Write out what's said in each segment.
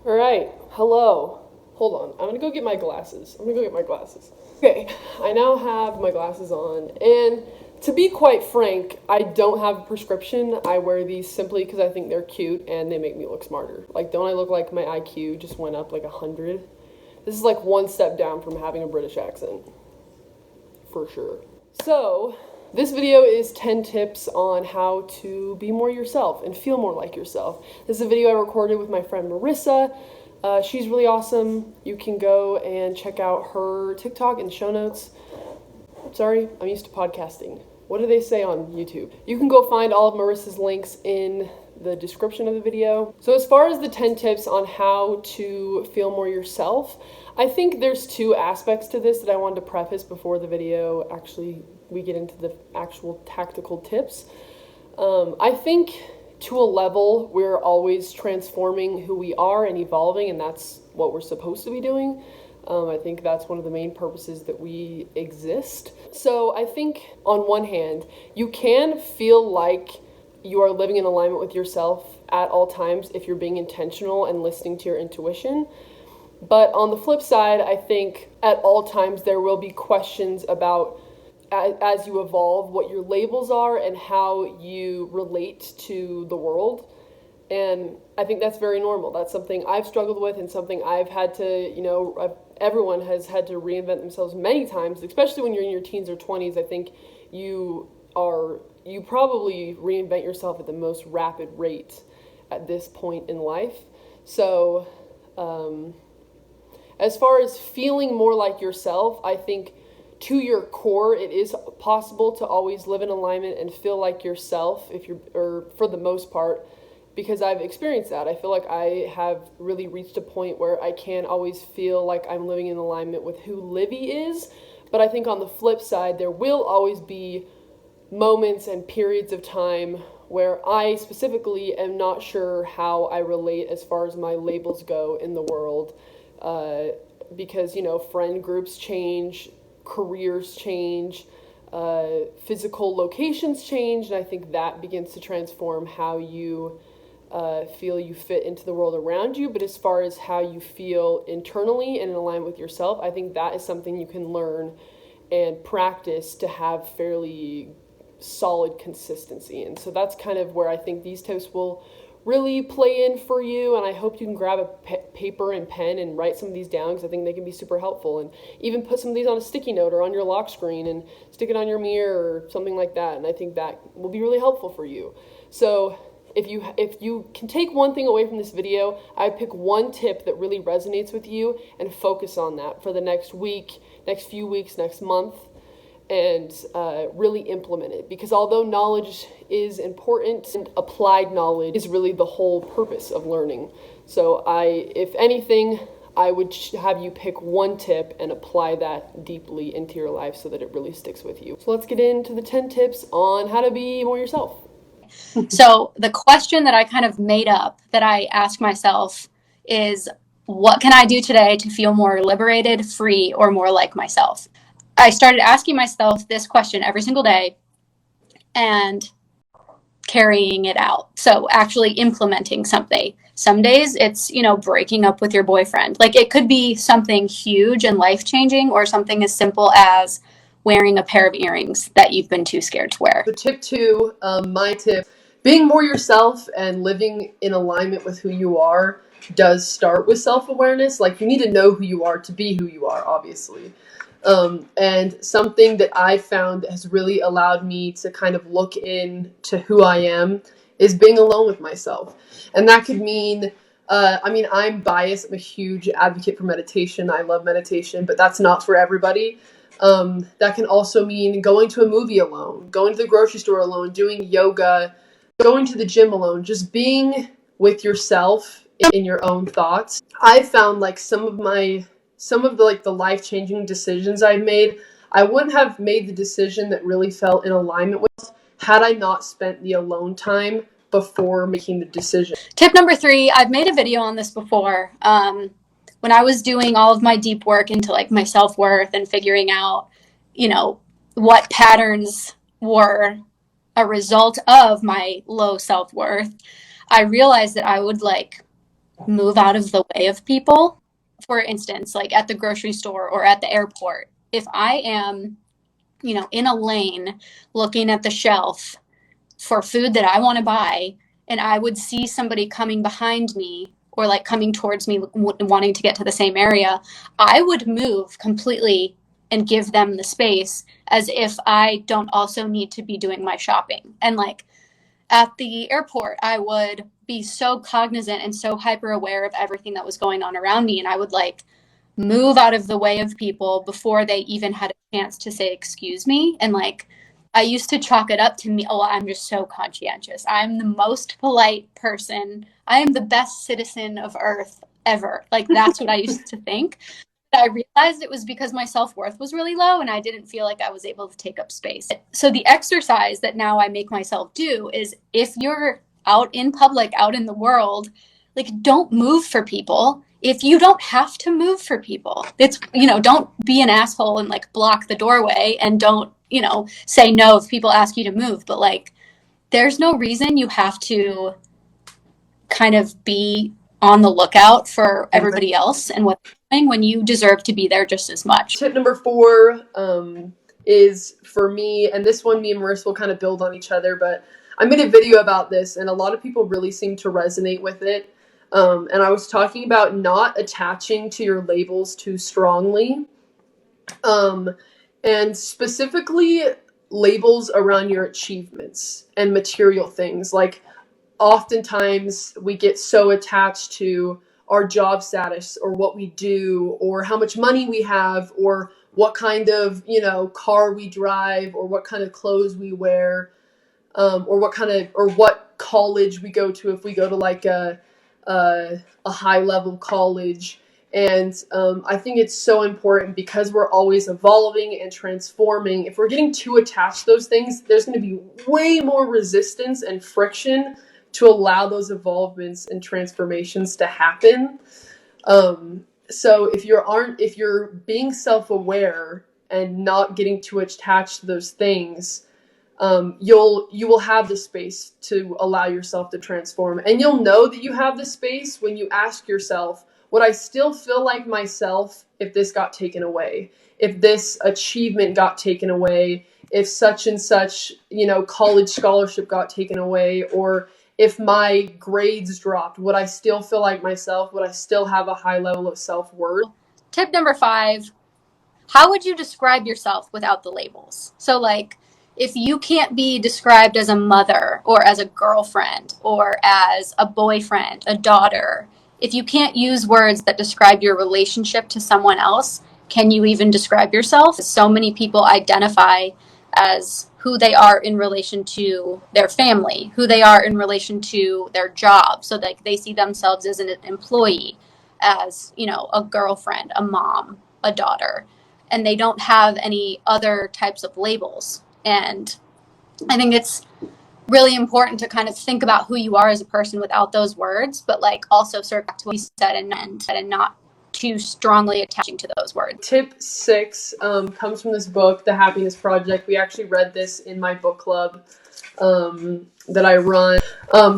All right, hello. Hold on, I'm gonna go get my glasses. Okay, I now have my glasses on, and to be quite frank, I don't have a prescription. I wear these simply because I think they're cute and they make me look smarter. Like, don't I look like my IQ just went up like 100? This is like one step down from having a British accent, for sure. So, this video is 10 tips on how to be more yourself and feel more like yourself. This is a video I recorded with my friend Marissa. She's really awesome. You can go and check out her TikTok in the show notes. Sorry, I'm used to podcasting. What do they say on YouTube? You can go find all of Marissa's links in the description of the video. So as far as the 10 tips on how to feel more yourself, I think there's two aspects to this that I wanted to preface before the video we get into the actual tactical tips. I think to a level we're always transforming who we are and evolving, and that's what we're supposed to be doing. I think that's one of the main purposes that we exist. So I think on one hand, you can feel like you are living in alignment with yourself at all times if you're being intentional and listening to your intuition. But on the flip side, I think at all times there will be questions about, as you evolve, what your labels are and how you relate to the world. And I think that's very normal. That's something I've struggled with and something I've had to, everyone has had to reinvent themselves many times, especially when you're in your teens or 20s. I think you probably reinvent yourself at the most rapid rate at this point in life. So, as far as feeling more like yourself, I think to your core, it is possible to always live in alignment and feel like yourself or for the most part, because I've experienced that. I feel like I have really reached a point where I can't always feel like I'm living in alignment with who Livi is. But I think on the flip side, there will always be moments and periods of time where I specifically am not sure how I relate as far as my labels go in the world. Because, friend groups change, careers change, physical locations change, and I think that begins to transform how you feel you fit into the world around you. But as far as how you feel internally and in alignment with yourself, I think that is something you can learn and practice to have fairly solid consistency. And so that's kind of where I think these tips will really play in for you, and I hope you can grab a paper and pen and write some of these down, because I think they can be super helpful, and even put some of these on a sticky note or on your lock screen and stick it on your mirror or something like that, and I think that will be really helpful for you. So if you can take one thing away from this video, I pick one tip that really resonates with you and focus on that for the next week, next few weeks, next month, and really implement it. Because although knowledge is important, and applied knowledge is really the whole purpose of learning. So if anything, I would have you pick one tip and apply that deeply into your life so that it really sticks with you. So let's get into the 10 tips on how to be more yourself. So the question that I kind of made up that I ask myself is, what can I do today to feel more liberated, free, or more like myself? I started asking myself this question every single day and carrying it out. So actually implementing something. Some days it's, breaking up with your boyfriend. Like, it could be something huge and life-changing, or something as simple as wearing a pair of earrings that you've been too scared to wear. So tip 2, my tip, being more yourself and living in alignment with who you are does start with self-awareness. Like, you need to know who you are to be who you are, obviously. And something that I found has really allowed me to kind of look into who I am is being alone with myself. And that could mean, I'm biased. I'm a huge advocate for meditation. I love meditation, but that's not for everybody. That can also mean going to a movie alone, going to the grocery store alone, doing yoga, going to the gym alone, just being with yourself in your own thoughts. I found like some of the life-changing decisions I've made, I wouldn't have made the decision that really felt in alignment with had I not spent the alone time before making the decision. Tip number 3, I've made a video on this before. When I was doing all of my deep work into like my self-worth and figuring out, what patterns were a result of my low self-worth, I realized that I would move out of the way of people. For instance, like at the grocery store or at the airport, if I am, in a lane looking at the shelf for food that I want to buy, and I would see somebody coming behind me or like coming towards me wanting to get to the same area, I would move completely and give them the space as if I don't also need to be doing my shopping. And like at the airport, I would be so cognizant and so hyper aware of everything that was going on around me. And I would like move out of the way of people before they even had a chance to say, excuse me. And like, I used to chalk it up to me, oh, I'm just so conscientious. I'm the most polite person. I am the best citizen of Earth ever. Like, that's what I used to think. I realized it was because my self-worth was really low and I didn't feel like I was able to take up space. So the exercise that now I make myself do is if you're out in public, out in the world, like don't move for people if you don't have to move for people. It's, don't be an asshole and like block the doorway and don't, say no if people ask you to move. But like, there's no reason you have to kind of be on the lookout for everybody else and what they're doing when you deserve to be there just as much. Tip number 4 is for me, and this one me and Marissa will kind of build on each other, but I made a video about this and a lot of people really seem to resonate with it. And I was talking about not attaching to your labels too strongly. And specifically labels around your achievements and material things. Like oftentimes we get so attached to our job status or what we do or how much money we have or what kind of, car we drive or what kind of clothes we wear, or what college we go to if we go to like a high level college. And I think it's so important because we're always evolving and transforming. If we're getting too attached to those things, there's going to be way more resistance and friction to allow those evolvements and transformations to happen. So if you're being self-aware and not getting too attached to those things, you will have the space to allow yourself to transform. And you'll know that you have the space when you ask yourself, would I still feel like myself if this got taken away? If this achievement got taken away? If such and such, college scholarship got taken away? Or if my grades dropped, would I still feel like myself? Would I still have a high level of self-worth? Tip number 5, how would you describe yourself without the labels? So like, if you can't be described as a mother or as a girlfriend or as a boyfriend, a daughter, if you can't use words that describe your relationship to someone else, can you even describe yourself? So many people identify as who they are in relation to their family, who they are in relation to their job. So like they see themselves as an employee, as, a girlfriend, a mom, a daughter, and they don't have any other types of labels. And I think it's really important to kind of think about who you are as a person without those words, but like also circle back to what you said and not too strongly attaching to those words. Tip 6 comes from this book, The Happiness Project. We actually read this in my book club that I run.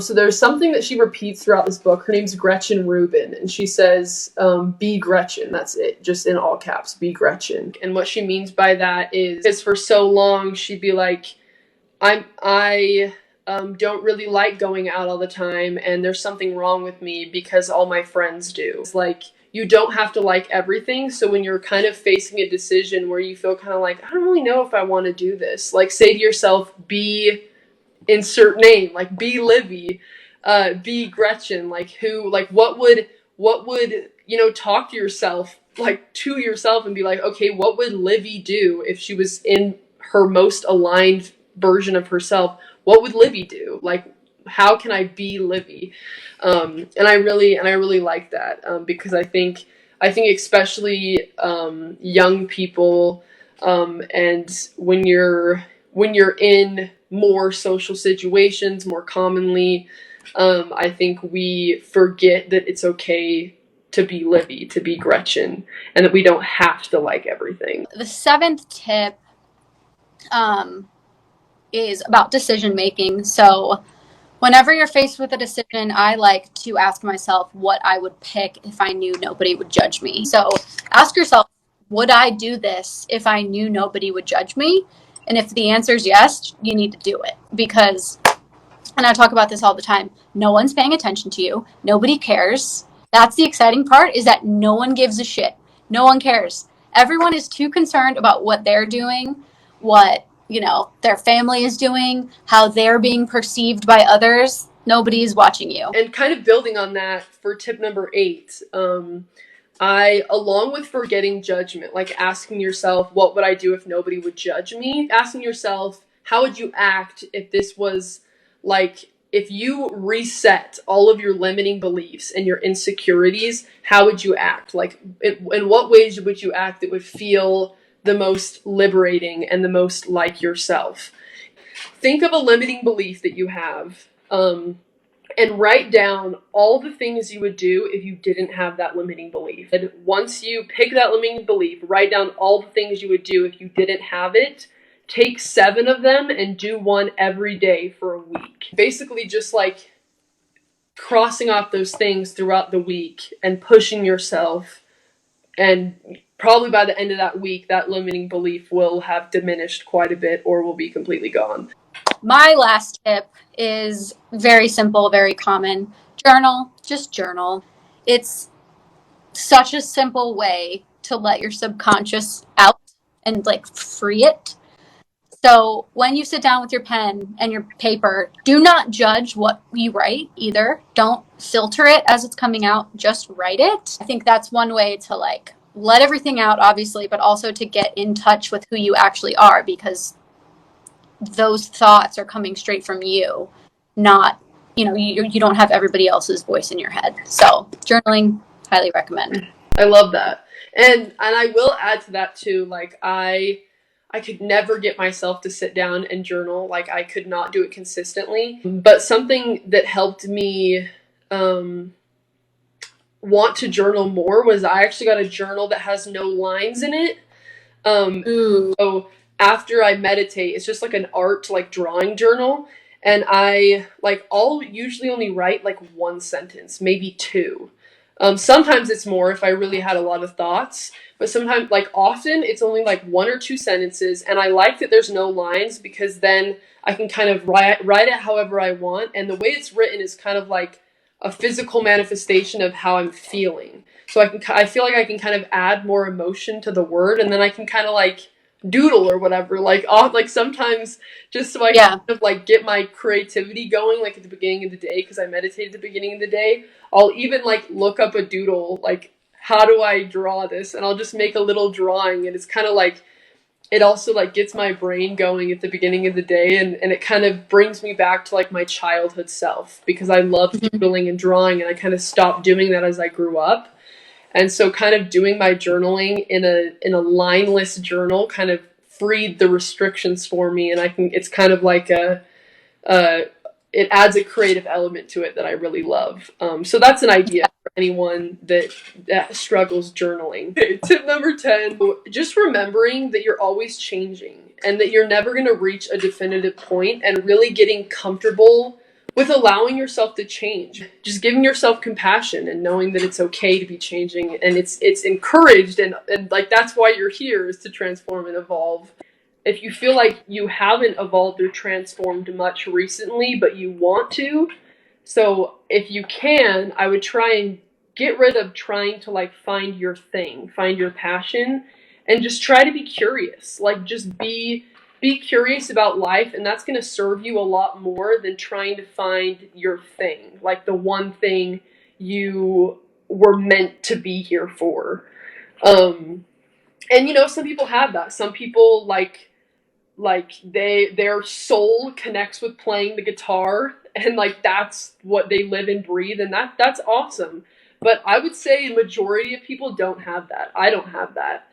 So there's something that she repeats throughout this book. Her name's Gretchen Rubin, and she says, be Gretchen. That's it, just in all caps, be Gretchen. And what she means by that is for so long she'd be like, I don't really like going out all the time, and there's something wrong with me because all my friends do. It's like, you don't have to like everything. So when you're kind of facing a decision where you feel kind of like, I don't really know if I want to do this, like say to yourself, be insert name, like be Livi, be Gretchen, like who, like what would, talk to yourself, like to yourself and be like, okay, what would Livi do if she was in her most aligned version of herself? What would Livi do? Like, how can I be Livi? And I really like that, because I think especially young people, and when you're in more social situations more commonly, I think we forget that it's okay to be Livi, to be Gretchen, and that we don't have to like everything. The 7th tip is about decision making. So Whenever you're faced with a decision, I like to ask myself what I would pick if I knew nobody would judge me. So ask yourself, would I do this if I knew nobody would judge me? And if the answer is yes, you need to do it because, and I talk about this all the time, no one's paying attention to you. Nobody cares. That's the exciting part, is that no one gives a shit. No one cares. Everyone is too concerned about what they're doing, what, their family is doing, how they're being perceived by others. Nobody is watching you. And kind of building on that for tip number 8, along with forgetting judgment, like asking yourself, what would I do if nobody would judge me? Asking yourself, how would you act if this was like, if you reset all of your limiting beliefs and your insecurities, how would you act? Like, in what ways would you act that would feel the most liberating and the most like yourself? Think of a limiting belief that you have, and write down all the things you would do if you didn't have that limiting belief. And once you pick that limiting belief, write down all the things you would do if you didn't have it. Take 7 of them and do one every day for a week. Basically just like crossing off those things throughout the week and pushing yourself. And probably by the end of that week, that limiting belief will have diminished quite a bit or will be completely gone. My last tip is very simple, very common. Journal. Just journal. It's such a simple way to let your subconscious out and like free it. So when you sit down with your pen and your paper, do not judge what you write either. Don't filter it as it's coming out. Just write it. I think that's one way to like let everything out, obviously, but also to get in touch with who you actually are, because those thoughts are coming straight from you, not, you don't have everybody else's voice in your head. So journaling, highly recommend. I love that. And I will add to that too, like I could never get myself to sit down and journal. Like I could not do it consistently. But something that helped me want to journal more was I actually got a journal that has no lines in it. So after I meditate, it's just like an art, like drawing journal. And I'll usually only write like 1 sentence, maybe 2. Sometimes it's more if I really had a lot of thoughts, but sometimes, like often, it's only like 1 or 2 sentences. And I like that there's no lines because then I can kind of write it however I want. And the way it's written is kind of like a physical manifestation of how I'm feeling. So I feel like I can kind of add more emotion to the word, and then I can kind of like doodle or whatever, like sometimes just so I can kind of like get my creativity going, like at the beginning of the day, because I meditate at the beginning of the day. I'll even like look up a doodle, like how do I draw this, and I'll just make a little drawing, and it's kind of like it also like gets my brain going at the beginning of the day, and it kind of brings me back to like my childhood self, because I love doodling and drawing, and I kind of stopped doing that as I grew up. And so kind of doing my journaling in a lineless journal kind of freed the restrictions for me, and it's kind of like it adds a creative element to it that I really love. So that's an idea for anyone that struggles journaling. Okay, tip number 10, just remembering that you're always changing and that you're never going to reach a definitive point, and really getting comfortable with allowing yourself to change. Just giving yourself compassion and knowing that it's okay to be changing, and it's encouraged, and like that's why you're here, is to transform and evolve. If you feel like you haven't evolved or transformed much recently, but you want to, so if you can, I would try and get rid of trying to like find your thing, find your passion, and just try to be curious. Like just be curious about life, and that's going to serve you a lot more than trying to find your thing, like the one thing you were meant to be here for. And some people have that. Some people like their soul connects with playing the guitar, and like that's what they live and breathe, and that's awesome. But I would say a majority of people don't have that. I don't have that.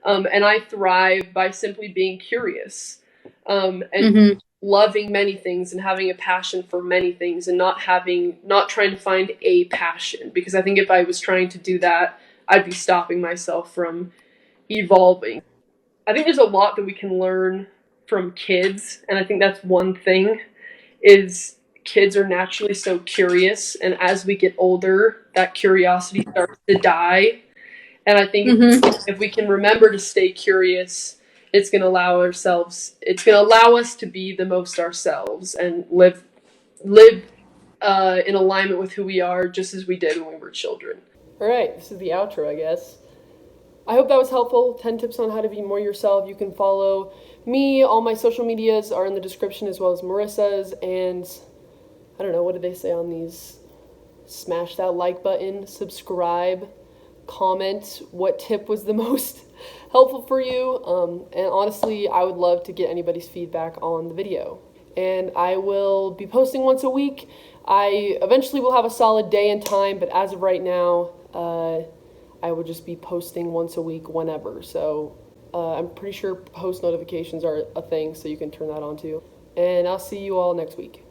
And I thrive by simply being curious, and loving many things and having a passion for many things, and not trying to find a passion, because I think if I was trying to do that, I'd be stopping myself from evolving. I think there's a lot that we can learn from kids, and I think that's one thing, is kids are naturally so curious, and as we get older, that curiosity starts to die. And I think if we can remember to stay curious, it's going to allow us to be the most ourselves and live in alignment with who we are, just as we did when we were children. All right, this is the outro, I guess. I hope that was helpful. 10 tips on how to be more yourself. You can follow me. All my social medias are in the description, as well as Marissa's. And I don't know, what did they say on these? Smash that like button, subscribe, comment what tip was the most helpful for you. And honestly, I would love to get anybody's feedback on the video. And I will be posting once a week. I eventually will have a solid day and time, but as of right now, I will just be posting once a week whenever. So I'm pretty sure post notifications are a thing, so you can turn that on too. And I'll see you all next week.